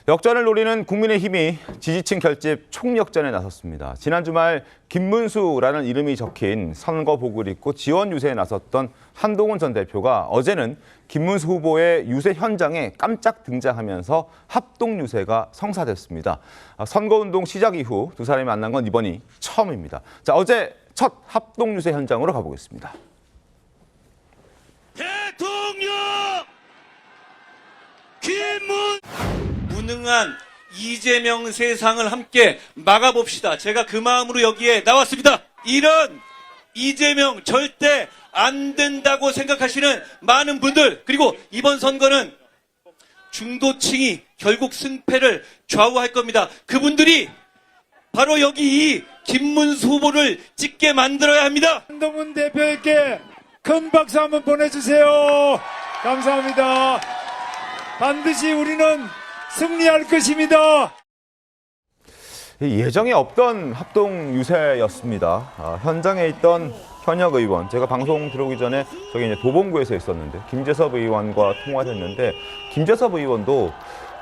역전을 노리는 국민의힘이 지지층 결집 총력전에 나섰습니다. 지난 주말 김문수라는 이름이 적힌 선거복을 입고 지원 유세에 나섰던 한동훈 전 대표가 어제는 김문수 후보의 유세 현장에 깜짝 등장하면서 합동 유세가 성사됐습니다. 선거운동 시작 이후 두 사람이 만난 건 이번이 처음입니다. 자, 어제 첫 합동 유세 현장으로 가보겠습니다. 대통령 무능한 이재명 세상을 함께 막아봅시다. 제가 그 마음으로 여기에 나왔습니다. 이런 이재명 절대 안 된다고 생각하시는 많은 분들, 그리고 이번 선거는 중도층이 결국 승패를 좌우할 겁니다. 그분들이 바로 여기 이 김문수 후보를 찍게 만들어야 합니다. 한동훈 대표에게 큰 박수 한번 보내주세요. 감사합니다. 반드시 우리는 승리할 것입니다. 예정에 없던 합동 유세였습니다. 현장에 있던 현역 의원, 제가 방송 들어오기 전에 저기 이제 도봉구에서 있었는데 김재섭 의원과 통화를 했는데 김재섭 의원도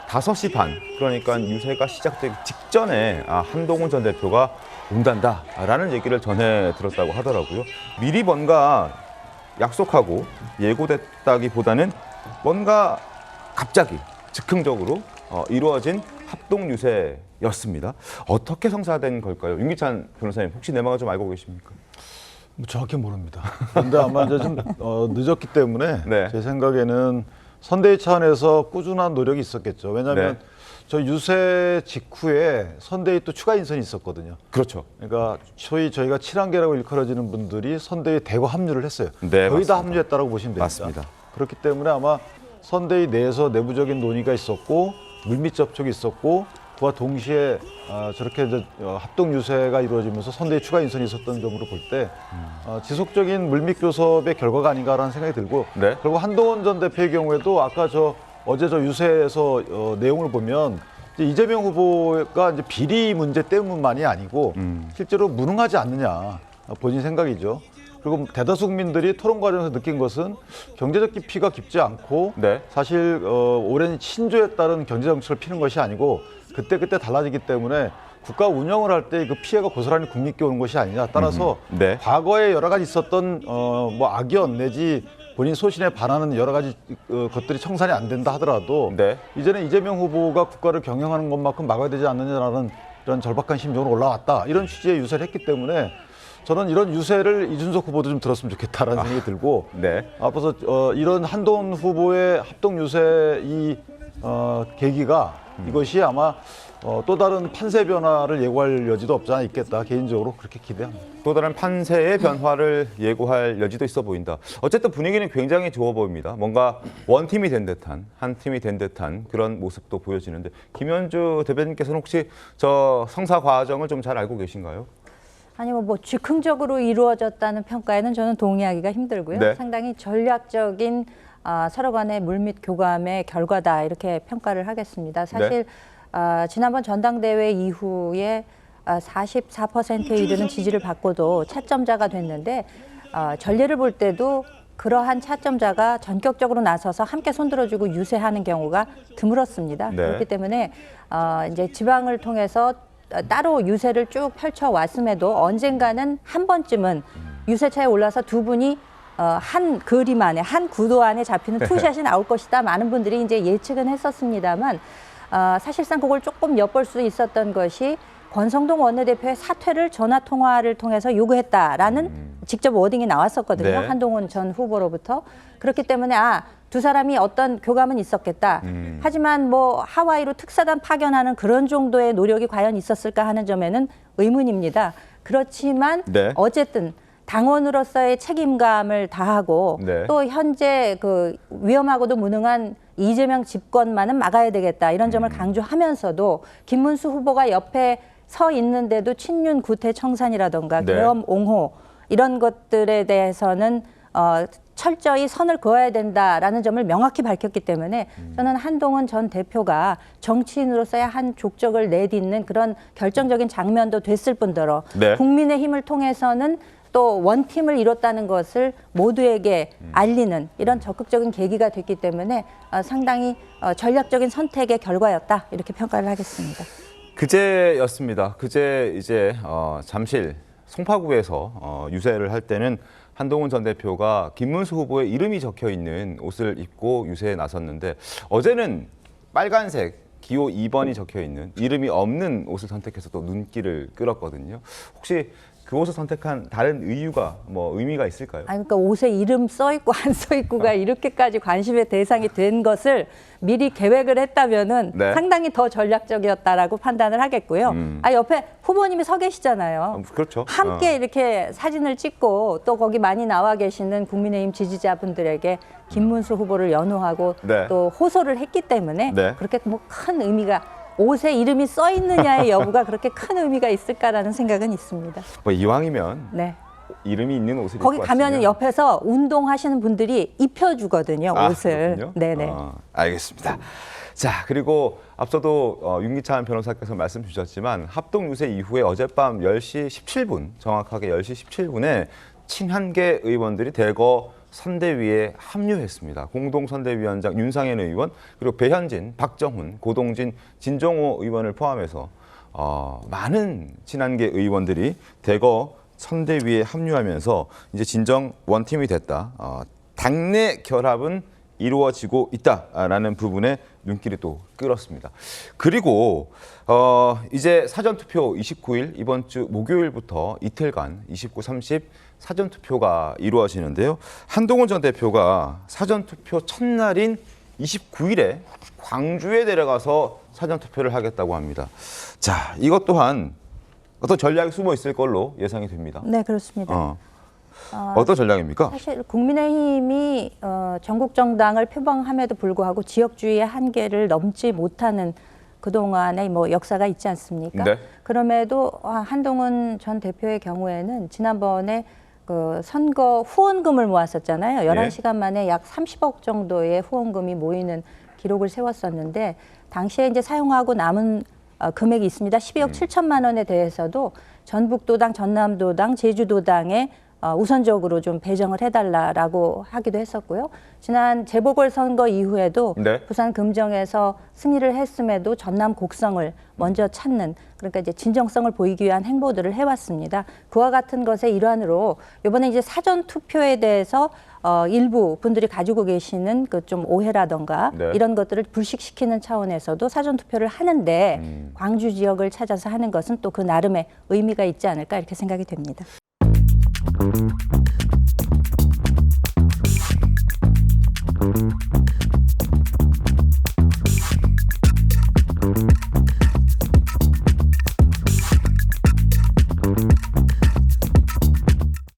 5시 반, 그러니까 유세가 시작되기 직전에 한동훈 전 대표가 온단다라는 얘기를 전해 들었다고 하더라고요. 미리 뭔가 약속하고 예고됐다기보다는 뭔가 갑자기 즉흥적으로 이루어진 합동 유세였습니다. 어떻게 성사된 걸까요? 윤기찬 변호사님, 혹시 내막을 좀 알고 계십니까? 정확히 모릅니다. 그런데 아마 이제 좀 늦었기 때문에 네. 제 생각에는 선대위 차원에서 꾸준한 노력이 있었겠죠. 왜냐하면 네. 저 유세 직후에 선대위 또 추가 인선이 있었거든요. 그렇죠. 그러니까 소위 저희가 7한계라고 일컬어지는 분들이 선대위 대거 합류를 했어요. 네, 거의 맞습니다. 다 합류했다고 보시면 됩니다. 맞습니다. 그렇기 때문에 아마 선대위 내에서 내부적인 논의가 있었고 물밑 접촉이 있었고 그와 동시에 저렇게 이제 합동 유세가 이루어지면서 선대위 추가 인선이 있었던 점으로 볼 때 지속적인 물밑 교섭의 결과가 아닌가라는 생각이 들고 네. 그리고 한동훈 전 대표의 경우에도 아까 어제 유세에서 내용을 보면 이제 이재명 후보가 이제 비리 문제 때문만이 아니고 실제로 무능하지 않느냐 본인 생각이죠. 그리고 대다수 국민들이 토론 과정에서 느낀 것은 경제적 깊이가 깊지 않고 네. 사실 오랜 신조에 따른 경제 정책을 피는 것이 아니고 그때그때 달라지기 때문에 국가 운영을 할 때 그 피해가 고스란히 국민께 오는 것이 아니냐. 따라서 네. 과거에 여러 가지 있었던 뭐 악연 내지 본인 소신에 반하는 여러 가지 것들이 청산이 안 된다 하더라도 네. 이제는 이재명 후보가 국가를 경영하는 것만큼 막아야 되지 않느냐라는 이런 절박한 심정으로 올라왔다. 이런 취지의 유세를 했기 때문에 저는 이런 유세를 이준석 후보도 좀 들었으면 좋겠다라는 생각이 들고 네. 앞서서 이런 한동훈 후보의 합동 유세 이 계기가 이것이 아마 또 다른 판세 변화를 예고할 여지도 없지 않아 있겠다. 개인적으로 그렇게 기대합니다. 또 다른 판세의 변화를 예고할 여지도 있어 보인다. 어쨌든 분위기는 굉장히 좋아 보입니다. 뭔가 원팀이 된 듯한, 한 팀이 된 듯한 그런 모습도 보여지는데 김현주 대변인께서는 혹시 저 성사 과정을 좀 잘 알고 계신가요? 아니 뭐 즉흥적으로 이루어졌다는 평가에는 저는 동의하기가 힘들고요. 네. 상당히 전략적인 서로 간의 물밑 교감의 결과다 이렇게 평가를 하겠습니다. 사실 지난번 전당대회 이후에 44%에 이르는 지지를 받고도 차점자가 됐는데 전례를 볼 때도 그러한 차점자가 전격적으로 나서서 함께 손들어주고 유세하는 경우가 드물었습니다. 네. 그렇기 때문에 이제 지방을 통해서 따로 유세를 쭉 펼쳐왔음에도 언젠가는 한 번쯤은 유세차에 올라서 두 분이 한 그림 안에, 한 구도 안에 잡히는 투샷이 나올 것이다. 많은 분들이 이제 예측은 했었습니다만 사실상 그걸 조금 엿볼 수 있었던 것이 권성동 원내대표의 사퇴를 전화통화를 통해서 요구했다라는 직접 워딩이 나왔었거든요. 네. 한동훈 전 후보로부터. 그렇기 때문에 두 사람이 어떤 교감은 있었겠다. 하지만 뭐 하와이로 특사단 파견하는 그런 정도의 노력이 과연 있었을까 하는 점에는 의문입니다. 그렇지만 네. 어쨌든 당원으로서의 책임감을 다하고 네. 또 현재 그 위험하고도 무능한 이재명 집권만은 막아야 되겠다 이런 점을 강조하면서도 김문수 후보가 옆에 서 있는데도 친윤 구태 청산이라던가 네. 계엄 옹호 이런 것들에 대해서는 철저히 선을 그어야 된다라는 점을 명확히 밝혔기 때문에 저는 한동훈 전 대표가 정치인으로서의 한 족적을 내딛는 그런 결정적인 장면도 됐을 뿐더러 네. 국민의힘을 통해서는 또 원팀을 이뤘다는 것을 모두에게 알리는 이런 적극적인 계기가 됐기 때문에 상당히 전략적인 선택의 결과였다 이렇게 평가를 하겠습니다. 그제였습니다. 그제 이제 잠실 송파구에서 유세를 할 때는 한동훈 전 대표가 김문수 후보의 이름이 적혀 있는 옷을 입고 유세에 나섰는데 어제는 빨간색 기호 2번이 적혀 있는 이름이 없는 옷을 선택해서 또 눈길을 끌었거든요. 혹시 그 옷을 선택한 다른 이유가 뭐 의미가 있을까요? 아니, 그러니까 옷에 이름 써 있고 안 써 있고가 이렇게까지 관심의 대상이 된 것을 미리 계획을 했다면은 네. 상당히 더 전략적이었다라고 판단을 하겠고요. 옆에 후보님이 서 계시잖아요. 그렇죠. 함께 이렇게 사진을 찍고 또 거기 많이 나와 계시는 국민의힘 지지자분들에게 김문수 후보를 연호하고 네. 또 호소를 했기 때문에 네. 그렇게 뭐 큰 의미가 옷에 이름이 써 있느냐의 여부가 그렇게 큰 의미가 있을까라는 생각은 있습니다. 뭐 이왕이면 네. 이름이 있는 옷을 거기 입고 가면은 왔으면. 옆에서 운동하시는 분들이 입혀주거든요, 옷을. 그렇군요. 네네. 알겠습니다. 자, 그리고 앞서도 윤기찬 변호사께서 말씀 주셨지만 합동 유세 이후에 어젯밤 10시 17분, 정확하게 10시 17분에 친한계 의원들이 대거 선대위에 합류했습니다. 공동선대위원장 윤상현 의원, 그리고 배현진, 박정훈, 고동진, 진종호 의원을 포함해서 많은 친한계 의원들이 대거 선대위에 합류하면서 이제 진정 원팀이 됐다. 당내 결합은 이루어지고 있다라는 부분에 눈길이 또 끌었습니다. 그리고 이제 사전투표 29일 이번 주 목요일부터 이틀간 29, 30 사전투표가 이루어지는데요. 한동훈 전 대표가 사전투표 첫날인 29일에 광주에 내려가서 사전투표를 하겠다고 합니다. 자, 이것 또한 어떤 전략이 숨어 있을 걸로 예상이 됩니다. 네, 그렇습니다. 어떤 전략입니까? 사실 국민의힘이 전국 정당을 표방함에도 불구하고 지역주의의 한계를 넘지 못하는 그동안의 뭐 역사가 있지 않습니까? 네. 그럼에도 한동훈 전 대표의 경우에는 지난번에 그 선거 후원금을 모았었잖아요. 11시간 만에 약 30억 정도의 후원금이 모이는 기록을 세웠었는데 당시에 이제 사용하고 남은 금액이 있습니다. 12억 7천만 원에 대해서도 전북도당, 전남도당, 제주도당에 우선적으로 좀 배정을 해달라라고 하기도 했었고요. 지난 재보궐선거 이후에도 네. 부산 금정에서 승리를 했음에도 전남 곡성을 먼저 찾는 그러니까 이제 진정성을 보이기 위한 행보들을 해왔습니다. 그와 같은 것의 일환으로 이번에 이제 사전 투표에 대해서 일부 분들이 가지고 계시는 그 좀 오해라던가 네. 이런 것들을 불식시키는 차원에서도 사전 투표를 하는데 광주 지역을 찾아서 하는 것은 또 그 나름의 의미가 있지 않을까 이렇게 생각이 됩니다.